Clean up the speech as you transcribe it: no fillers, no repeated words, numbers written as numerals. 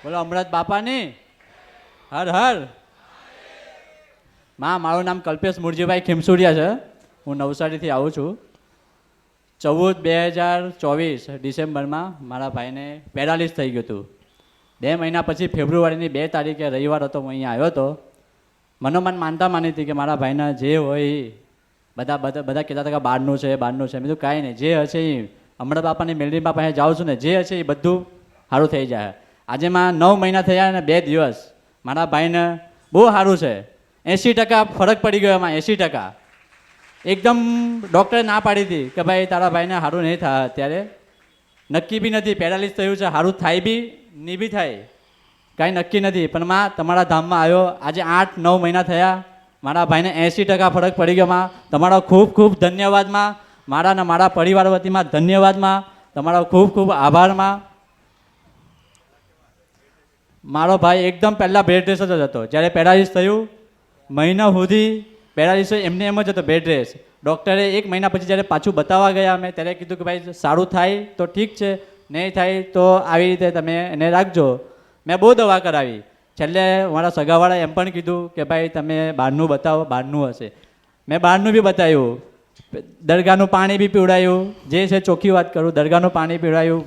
બોલો અમૃત બાપાની હર હર. માં મારું નામ કલ્પેશ મુરજીભાઈ ખીમસુડિયા છે. હું નવસારીથી આવું છું. 14/2024 ડિસેમ્બરમાં મારા ભાઈને પેરાલિસ થઈ ગયું હતું. 2 મહિના પછી ફેબ્રુઆરીની 2 તારીખે રવિવાર હતો, હું અહીંયા આવ્યો હતો. મનોમન માનતા માની હતી કે મારા ભાઈના જે હોય એ બધા બધા બધા કહેતા હતા કે બહારનું છે બહારનું છે. મેં કીધું કાંઈ નહીં, જે હશે એ અમૃત બાપાની મેલડી બાપા પાસે જાઉં છું ને, જે હશે એ બધું સારું થઈ જાય. આજે માં 9 મહિના થયા અને 2 દિવસ મારા ભાઈને બહુ સારું છે. 80% ફરક પડી ગયો એમાં. 80% એકદમ ડૉક્ટરે ના પાડી હતી કે ભાઈ તારા ભાઈને સારું નહીં થાય અત્યારે, નક્કી બી નથી. પેરાલિસ થયું છે, સારું થાય બી નહીં બી થાય, કાંઈ નક્કી નથી. પણ માં તમારા ધામમાં આવ્યો, આજે 8-9 મહિના થયા, મારા ભાઈને 80% ફરક પડી ગયો. માં તમારો ખૂબ ખૂબ ધન્યવાદમાં, મારા ને મારા પરિવાર વતીમાં ધન્યવાદમાં, તમારો ખૂબ ખૂબ આભારમાં. મારો ભાઈ એકદમ પહેલાં બેડ રેસ જ હતો. જ્યારે પેરાલિસ થયું મહિના સુધી પેરાલિસ એમને એમ જ હતો, બેડ રેસ. ડૉક્ટરે 1 મહિના પછી જ્યારે પાછું બતાવવા ગયા અમે, ત્યારે કીધું કે ભાઈ સારું થાય તો ઠીક છે, નહીં થાય તો આવી રીતે તમે એને રાખજો. મેં બહુ દવા કરાવી. છેલ્લે મારા સગાવાળાએ એમ પણ કીધું કે ભાઈ તમે બહારનું બતાવો, બહારનું હશે. મેં બહારનું બી બતાવ્યું, દરગાહનું પાણી બી પીવડાયું. જે છે ચોખ્ખી વાત કરું, દરગાહનું પાણી પીવડાયું.